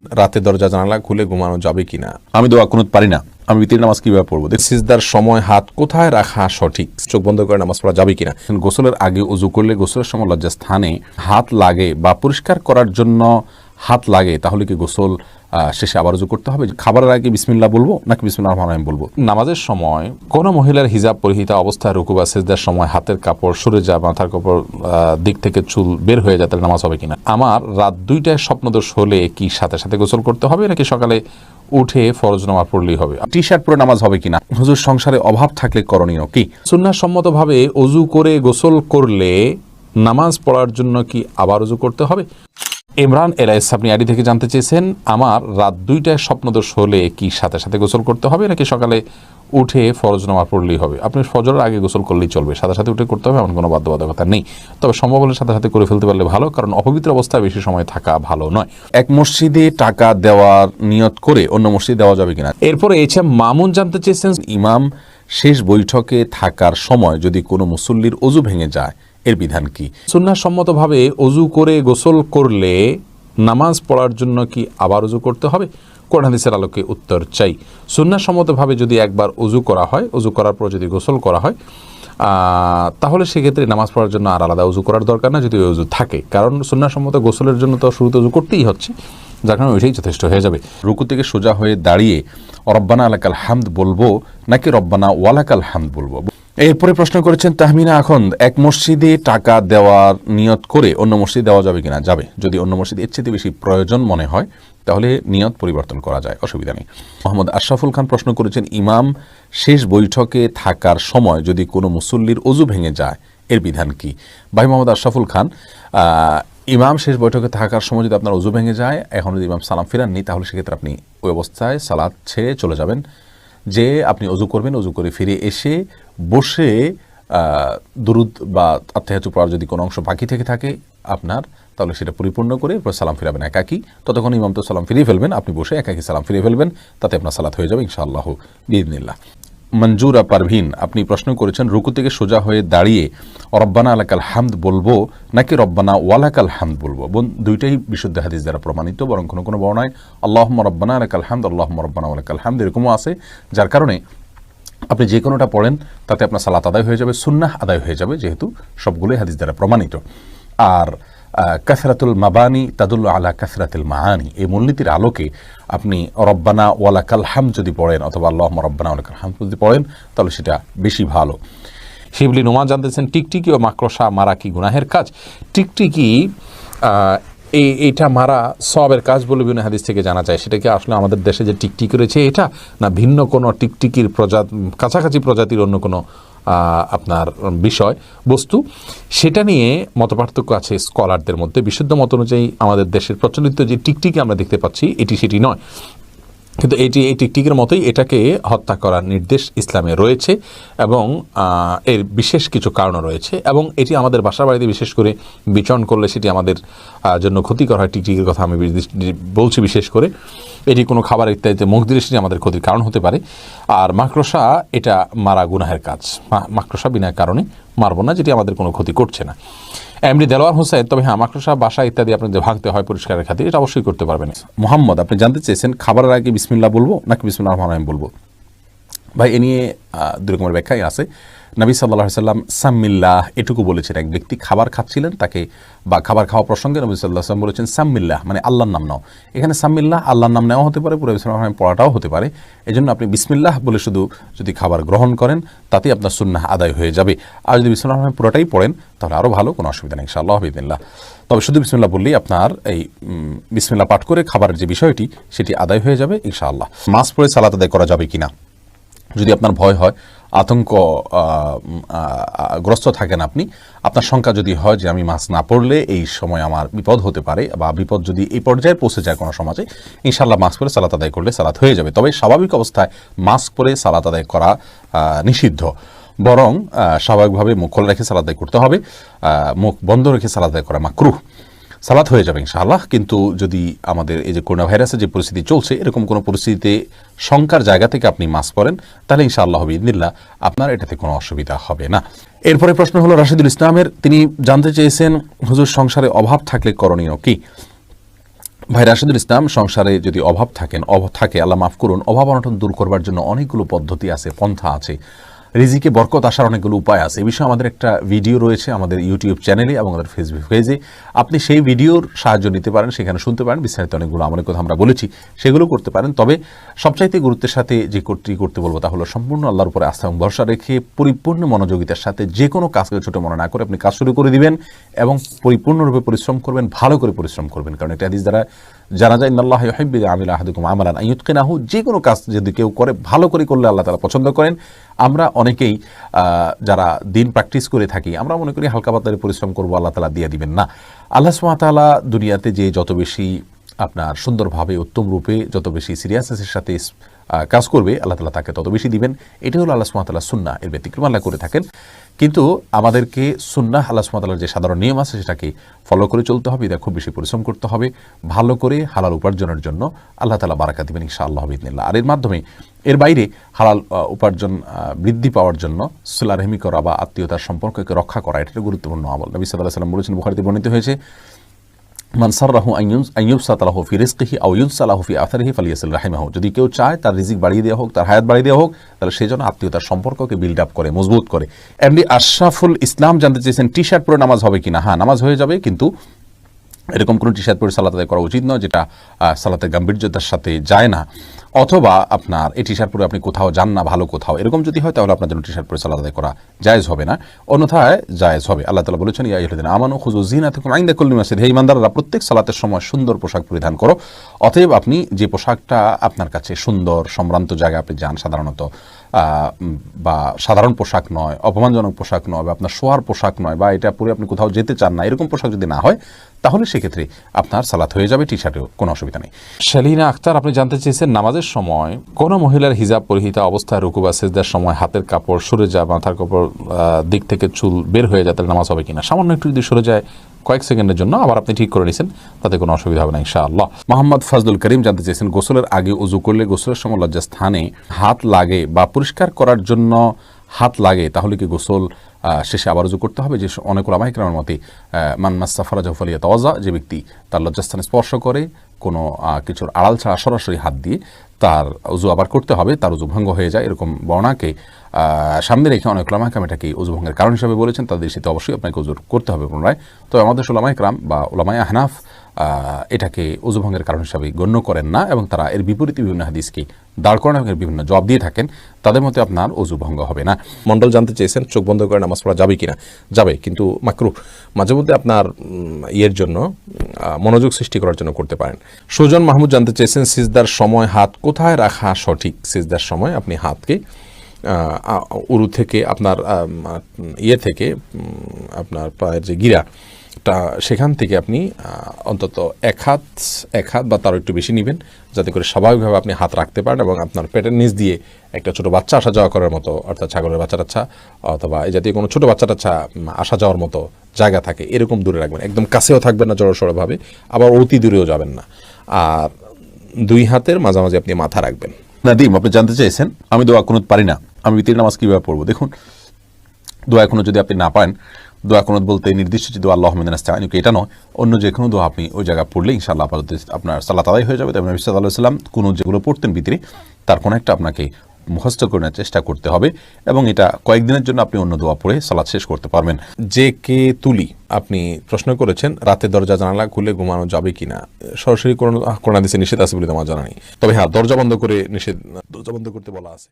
রাতে দরজা জানালা খুলে ঘুমানো যাবে কিনা? আমি দোয়া কুনুত পারি না, আমি বিতির নামাজ কিভাবে পড়বো? সিজদার সময় হাত কোথায় রাখা সঠিক? চোখ বন্ধ করে নামাজ পড়া যাবে কিনা? গোসলের আগে উজু করলে গোসলের সময় লজ্জাস্থানে হাত লাগে বা পরিষ্কার করার জন্য হাত লাগে, তাহলে কি গোসল শেষে আবার উজু করতে হবে? খাবারের আগে বিসমিল্লাহ বলবো নাকি বিসমিল্লাহির রহমানির রহিম বলবো? নামাজের সময় কোনো মহিলার হিজাব পরিহিতা অবস্থায় রুকু বা সিজদার সময় হাতের কাপড় সরে যায়, মাথার কাপড় দিক থেকে চুল বের হয়ে যায়, তাহলে নামাজ হবে কিনা? আমার রাত 2টায় স্বপ্নদোষ হলে কি সাথে সাথে গোসল করতে হবে নাকি সকালে উঠে ফরজ নামাজ পড়লেই হবে? টি শার্ট পরে নামাজ হবে কিনা? হুজুর, সংসারে অভাব থাকলে করণীয় কি? সুন্নাহ সম্মতভাবে অজু করে গোসল করলে নামাজ পড়ার জন্য কি আবার অজু করতে হবে? ইমরান এলাইস আপনি আইডি থেকে জানতে চেয়েছেন, আমার রাত 2টায় স্বপ্নদোষ হলে কি সাথে সাথে গোসল করতে হবে নাকি সকালে উঠে ফরজ নামাজ পড়লেই হবে? আপনি ফজরের আগে গোসল করলেই চলবে, সাথে সাথে উঠে করতে হবে এমন কোনো বাধ্যবাধকতা নেই। তবে সম্ভব হলে সাথে সাথে করে ফেলতে পারলে ভালো, কারণ অপবিত্র অবস্থায় বেশি সময় থাকা ভালো নয়। এক মসজিদে টাকা দেওয়ার নিয়ত করে অন্য মসজিদে দেওয়া যাবে কিনা? এরপরে এসে মামুন জানতে চেয়েছেন, ইমাম শেষ বৈঠকে থাকার সময় যদি কোনো মুসল্লির অজু ভেঙে যায়, এর বিধান কি? সুন্নাহ সম্মতভাবে অজু করে গোসল করলে নামাজ পড়ার জন্য কি আবার অজু করতে হবে? কোরআন হাদিসের আলোকে উত্তর চাই। সুন্নাহ সম্মতভাবে যদি একবার অজু করা হয়, অজু করার পর যদি গোসল করা হয়, তাহলে সেক্ষেত্রে নামাজ পড়ার জন্য আর আলাদা অজু করার দরকার না, যদি অজু থাকে। কারণ সুন্নাহ সম্মত গোসলের জন্য তো শুরুতে অজু করতেই হচ্ছে, যার কারণে ওইটাই যথেষ্ট হয়ে যাবে। রুকু থেকে সোজা হয়ে দাঁড়িয়ে রব্বানা আলাকাল হামদ বলবো নাকি রব্বানা ওয়ালাকাল হামদ বলবো? এরপরে প্রশ্ন করেছেন তাহমিনা আখন্দ, এক মসজিদে টাকা দেওয়ার নিয়ত করে অন্য মসজিদে দেওয়া যাবে কিনা? যাবে, যদি অন্য মসজিদে এর চেয়ে বেশি প্রয়োজন মনে হয় তাহলে নিয়ত পরিবর্তন করা যায়, অসুবিধা নেই। মোহাম্মদ আশরাফুল খান প্রশ্ন করেছেন, ইমাম শেষ বৈঠকে থাকার সময় যদি কোনো মুসল্লির অজু ভেঙে যায়, এর বিধান কি? ভাই মোহাম্মদ আশরাফুল খান, ইমাম শেষ বৈঠকে থাকার সময় যদি আপনার অজু ভেঙে যায়, এখন যদি ইমাম সালাম ফিরাননি, তাহলে সেক্ষেত্রে আপনি ওই অবস্থায় সালাত ছেড়ে চলে যাবেন। যে আপনি অজু করবেন, অজু করে ফিরে এসে বসে দুরুদ বা আত্তাহিয়াতু পড়ার যদি কোনো অংশ বাকি থেকে থাকে আপনার, তাহলে সেটা পরিপূর্ণ করে এরপর সালাম ফিরাবেন একাকি। ততক্ষণ ইমাম তো সালাম ফিরিয়ে ফেলবেন, আপনি বসে একাকি সালাম ফিরিয়ে ফেলবেন, তাতে আপনার সালাত হয়ে যাবে ইনশাআল্লাহ বিইذনিল্লাহ। মঞ্জুরা পারভিন আপনি প্রশ্ন করেছেন, রুকু থেকে সোজা হয়ে দাঁড়িয়ে রব্বানা আলাকাল হামদ বলবো নাকি রব্বানা ওয়ালাকাল হামদ বলবো? দুইটাই বিশুদ্ধ হাদিস দ্বারা প্রমাণিত, বরং কোনো কোনো বর্ণায় আল্লাহুম্মা রব্বানা আলাকাল হামদ, আল্লাহুম্মা রব্বানা ওয়ালাকাল হামদ এরকমও আছে, যার কারণে আপনি যে কোনোটা পড়েন তাতে আপনার সালাত আদায় হয়ে যাবে, সুন্নাহ আদায় হয়ে যাবে, যেহেতু সবগুলোই হাদিস দ্বারা প্রমাণিত। আর কাসরাতুল মাবানি তাদুল্লু আলা কাসরাতুল মাআনি, এই মূলনীতির আলোকে আপনি রব্বানা ওয়ালাকাল হামদ যদি পড়েন অথবা আল্লাহুম্মা রব্বানা ওয়ালাকাল হামদ যদি পড়েন, তাহলে সেটা বেশি ভালো। শিবলি নোমান জানতেছেন, টিকটিকি ও মাকড়সা মারা কি গুনাহের কাজ? টিকটিকি এইটা মারা সওয়াবের কাজ বলে বিভিন্ন হাদিস থেকে জানা যায়। সেটা কি আসলে আমাদের দেশে যে টিকটিকি রয়েছে এটা, না ভিন্ন কোনো টিকটিকির কাছাকাছি প্রজাতির অন্য কোনো আপনার বিষয় বস্তু? সেটা নিয়ে মতপার্থক্য আছে স্কলারদের মধ্যে। বিশুদ্ধ মত অনুযায়ী আমাদের দেশের প্রচলিত যে টিকটিকি আমরা দেখতে পাচ্ছি এটি সেটি নয়, কিন্তু এই টিকটিকের মতোই এটাকে হত্যা করার নির্দেশ ইসলামে রয়েছে এবং এর বিশেষ কিছু কারণ রয়েছে, এবং এটি আমাদের বাসা বাড়িতে বিশেষ করে বিচরণ করলে সেটি আমাদের জন্য ক্ষতিকর হয়। টিকটিকির কথা আমি বলছি বিশেষ করে, এটি কোনো খাবার ইত্যাদিতে মুখ দিলে সেটি আমাদের ক্ষতির কারণ হতে পারে। আর মাকড়সা এটা মারা গুনাহের কাজ, মাকড়সা বিনা কারণে মারব না, যেটি আমাদের কোনো ক্ষতি করছে না। এমডি দেলোয়ার হোসেন, তবে হ্যাঁ মাকড়সা বাসা ইত্যাদি আপনাদের ভাগতে হয় পরিষ্কারের খাতিরে, এটা অবশ্যই করতে পারবেন। মোহাম্মদ আপনি জানতে চেয়েছেন, খাবারের আগে বিসমিল্লাহ বলবো নাকি বিসমিল্লাহির রহমানির রহিম বলবো? ভাই এ নিয়ে দুই রকমের ব্যাখ্যাই আছে। নবী সাল্লাল্লাহু আলাইহি সাল্লাম সাম্মিল্লাহ এটুকু বলেছেন। এক ব্যক্তি খাবার খাচ্ছিলেন, তাকে বা খাবার খাওয়া প্রসঙ্গে নবী সাল্লাল্লাহু আলাইহি সাল্লাম বলেছেন সাম্মিল্লাহ, মানে আল্লাহর নাম নাও। এখানে সাম্মিল্লাহ আল্লাহর নাম নেওয়া হতে পারে, পুরো বিসমিল্লাহ পড়াটাও হতে পারে। এজন্য আপনি বিসমিল্লাহ বলে শুধু যদি খাবার গ্রহণ করেন, তাতেই আপনার সুন্নাহ আদায় হয়ে যাবে। আর যদি বিসমিল্লাহ পুরোটাই পড়েন তাহলে আরও ভালো, কোনো অসুবিধা নেই ইনশাআল্লাহ বিইذনিল্লাহ। তবে শুধু বিসমিল্লাহ বললেই আপনার এই বিসমিল্লাহ পাঠ করে খাবারের যে বিষয়টি সেটি আদায় হয়ে যাবে ইনশাআল্লাহ। মাস্ক পরে সালাত আদায় করা যাবে কিনা? যদি আপনার ভয় হয়, আতঙ্ক গ্রস্ত থাকেন আপনি, আপনার শঙ্কা যদি হয় যে আমি মাস্ক না পরলে এই সময় আমার বিপদ হতে পারে, বা বিপদ যদি এই পর্যায়ে পৌঁছে যায় কোনো সমাজে, ইনশাআল্লাহ মাস্ক পরে সালাত আদায় করলে সালাত হয়ে যাবে। তবে স্বাভাবিক অবস্থায় মাস্ক পরে সালাত আদায় করা নিষিদ্ধ, বরং স্বাভাবিকভাবে মুখ খোলা রেখে সালাত আদায় করতে হবে, মুখ বন্ধ রেখে সালাত আদায় করা মাকরুহ। সালাত হয়ে যাবে ইনশাআল্লাহ। কিন্তু যদি আমাদের এই যে করোনা ভাইরাসের যে পরিস্থিতি চলছে, এরকম কোনো পরিস্থিতিতে শঙ্কার জায়গা থেকে আপনি মাস্ক পরেন, তাহলে ইনশাআল্লাহ বিইذনিল্লাহ আপনার এটাতে কোনো অসুবিধা হবে না। এরপরে প্রশ্ন হলো রাশিদুল ইসলামের, তিনি জানতে চেয়েছেন, হুজুর সংসারে অভাব থাকলে করণীয় কি? ভাই রাশেদুল ইসলাম, সংসারে যদি অভাব থাকে, আল্লাহ মাফ করুন, অভাব অনটন দূর করবার জন্য অনেকগুলো পদ্ধতি আছে, পন্থা আছে, রিজিকে বরকত আসার অনেকগুলো উপায় আছে। এই বিষয়ে আমাদের একটা ভিডিও রয়েছে আমাদের ইউটিউব চ্যানেলে এবং আমাদের ফেসবুক পেজে। আপনি সেই ভিডিওর সাহায্য নিতে পারেন, সেখানে শুনতে পারেন, বিস্তারিত অনেকগুলো আমলের কথা আমরা বলেছি, সেগুলো করতে পারেন। তবে সবচাইতে গুরুত্বের সাথে যে করতে বলবো তা হলো সম্পূর্ণ আল্লাহর উপরে আস্থা এবং ভরসা রেখে পরিপূর্ণ মনোযোগিতার সাথে যে কোনো কাজকে ছোট মনে না করে আপনি কাজ শুরু করে দিবেন এবং পরিপূর্ণরূপে পরিশ্রম করবেন, ভালো করে পরিশ্রম করবেন। কারণ এটা হাদিস দ্বারা জানা যায়, ইন্নাল্লাহ ইউহিব্বু ইযা আমিলা আহাদুকুম আমালান আন ইউতকিনাহু, যে কোনো কাজ যদি কেউ করে ভালো করে করলে আল্লাহ তাআলা পছন্দ করেন। আমরা অনেকেই যারা দিন প্র্যাকটিস করে থাকি, আমরা মনে করি হালকা পাতলা পরিশ্রম করবো, আল্লাহ তাআলা দিয়ে দিবেন না। আল্লাহ সুবহানাহু ওয়া তাআলা দুনিয়াতে যে যত বেশি আপনার সুন্দরভাবে উত্তম রূপে যত বেশি সিরিয়াসনেসের সাথে কাজ করবে, আল্লাহ তাআলা তাকে তত বেশি দিবেন। এটাই হলো আল্লাহ সুবহানাহু ওয়া তাআলার সুন্নাহ, এর ব্যতিক্রম আল্লাহ করে থাকেন। কিন্তু আমাদেরকে সুন্নাহ, আল্লাহ সুবহানাহু ওয়া তাআলার যে সাধারণ নিয়ম আছে সেটাকে ফলো করে চলতে হবে। এটা খুব বেশি পরিশ্রম করতে হবে, ভালো করে হালাল উপার্জনের জন্য আল্লাহ তাআলা বারাকা দিবেন ইনশাআল্লাহ বিইذনিল্লাহ। আর এর মাধ্যমে এর বাইরে হালাল উপার্জন বৃদ্ধি পাওয়ার জন্য সিলা রহমি করা বা আত্মীয়তার সম্পর্ককে রক্ষা করা, এটা গুরুত্বপূর্ণ আমল। নবী সাল্লাল্লাহু আলাইহি ওয়াসাল্লাম বলেছেন, বুখারীতে বর্ণিত হয়েছে, মান সাররাহু আন ইউবসাতা লাহু ফি রিজকিহি আও ইউনসা লাহু ফি আথারিহি ফালিয়াসিল রাহিমাহু, যদি কেউ চায় তার রিজিক বাড়িয়ে দেওয়া হোক, তার হায়াত বাড়িয়ে দেওয়া হোক, তাহলে সেই জন্য আত্মীয়তার সম্পর্ককে বিল্ড আপ করে, মজবুত করে। এমনি আশরাফুল ইসলাম জানতে চেয়েছেন টি শার্ট পরে নামাজ হবে কিনা। হ্যাঁ, নামাজ হয়ে যাবে, কিন্তু এরকম কোনো টি শার্ট পরে সালাত আদায় করা উচিত নয় যেটা সালাতের গাম্ভীর্যতার সাথে যায় না, অথবা আপনার এই টি শার্ট পরে আপনি কোথাও যান না, ভালো কোথাও, এরকম যদি হয় তাহলে আপনার জন্য টি শার্ট পরে সালাত আদায় করা জায়েজ হবে না, অন্যথায় জায়েজ হবে। আল্লাহ তাআলা বলেছেন, ইয়া আইয়ুহাল্লাযীনা আমানু খুযু যিনাতাকুম ইনদা কুল্লি মাসজিদ, হে ঈমানদাররা, প্রত্যেক সালাতের সময় সুন্দর পোশাক পরিধান করো। অতএব আপনি যে পোশাকটা আপনার কাছে সুন্দর, সম্ভ্রান্ত জায়গায় আপনি যান সাধারণত, বা সাধারণ পোশাক নয়, অপমানজনক পোশাক নয়, বা আপনার শোয়ার পোশাক নয়, বা এটা পরে আপনি কোথাও যেতে চান না, এরকম পোশাক যদি না হয় তাহলে সেক্ষেত্রে আপনার সালাত হয়ে যাবে, টি শার্টেও কোনো অসুবিধা নেই। শালিনা আক্তার, আপনি জানতে চেয়েছেন, নামাজের সময় কোনো মহিলার হিজাব পরিহিতা অবস্থায় রুকু বা সিজদার সময় হাতের কাপড় সরে যায়, মাথার কাপড় দিক থেকে চুল বের হয়ে যায়, তাহলে নামাজ হবে কিনা। সামান্য একটু যদি সরে যায় কয়েক সেকেন্ডের জন্য, আবার আপনি ঠিক করে নিছেন, তাতে কোনো অসুবিধা হবে না ইনশাআল্লাহ। মোহাম্মদ ফাজলুল করিম জানতে চেয়েছেন, গোসলের আগে উযু করলে গোসলের সময় লজ্জাস্থানে হাত লাগে বা পরিষ্কার করার জন্য হাত লাগে, তাহলে কি গোসল শেষে আবার উযু করতে হবে? যে অনেক উলামায়ে কেরামের মতে, মান মাসসা ফারাজাহু ফালিয়াতাওয়াজ্জা, যে ব্যক্তি তার লজ্জাস্থানে স্পর্শ করে কোনো কিছুর আড়াল ছাড়া সরাসরি হাত দিয়ে, তার উযু আবার করতে হবে, তার উযু ভঙ্গ হয়ে যায়, এরকম বর্ণনাকে সামনে রেখে অনেক উলামায়ে কেরাম এটাকে উযু ভঙ্গের কারণ হিসেবে বলেছেন। তাদের সাথে অবশ্যই আপনাকে উযু করতে হবে পুনরায়। তবে আমাদের উলামায়ে কেরাম বা উলামায়ে আহনাফ এটাকে উযু ভঙ্গের কারণ হিসাবে গণ্য করেন না, এবং তারা এর বিপরীতে বিভিন্ন হাদিসকে দাঁড় করানো এবং বিভিন্ন জবাব দিয়ে থাকেন। তাদের মতে আপনার উযু ভঙ্গ হবে না। মন্ডল জানতে চেয়েছেন, চোখ বন্ধ করে নামাজ পড়া যাবে কিনা। যাবে, কিন্তু মাকরুহ। মাঝে মধ্যে আপনার ইয়ের জন্য, মনোযোগ সৃষ্টি করার জন্য করতে পারেন। সুজন মাহমুদ জানতে চেয়েছেন, সিজদার সময় হাত কোথায় রাখা সঠিক? সিজদার সময় আপনি হাতকে উরু থেকে, আপনার ইয়ে থেকে, আপনার পায়ের যে গিরাটা, সেখান থেকে আপনি অন্তত এক হাত বা তারও একটু বেশি নেবেন, যাতে করে স্বাভাবিকভাবে আপনি হাত রাখতে পারেন এবং আপনার পেটের নিচ দিয়ে একটা ছোটো বাচ্চা আসা যাওয়া করার মতো, অর্থাৎ ছাগলের বাচ্চা টাচ্চা অথবা এই জাতীয় কোনো ছোটো বাচ্চা টাচ্চা আসা যাওয়ার মতো জায়গা থাকে, এরকম দূরে রাখবেন। একদম কাছেও থাকবেন না জড়সড়ভাবে, আবার অতি দূরেও যাবেন না। আর দুই হাতের মাঝামাঝি আপনি মাথা রাখবেন। নাদিম, আপনি জানতে চাইছেন, আমি দোয়া কুনুত পারি না, আমি বিতির নামাজ কীভাবে পড়বো? দেখুন, দোয়া কুনুত যদি আপনি না পারেন, দোয়া কুনুত বলতে নির্দিষ্ট যে দোয়া আল্লাহুম্মা ইন্না নাস্তাঈনুকা এটা নয়, অন্য যে কোনো দোয়া আপনি ওই জায়গা পড়লে ইনশাআল্লাহ আপনার সালাত আদায় হয়ে যাবে। তবে নবী সাল্লাল্লাহু আলাইহি ওয়াসাল্লাম কুনুত যেগুলো পড়তেন ভিতরে, তার কোনো একটা আপনাকে মুখস্থ করে চেষ্টা করতে হবে, এবং এটা কয়েকদিনের জন্য আপনি অন্য দোয়া পড়ে সালাত শেষ করতে পারবেন। যে কে তুলি, আপনি প্রশ্ন করেছেন, রাতে দরজা জানালা খুলে ঘুমানো যাবে কিনা। সরাসরি কোরআন হাদিসে নিষেধ আছে বলে আমার জানা নেই, তবে হ্যাঁ, দরজা বন্ধ করতে বলা আছে।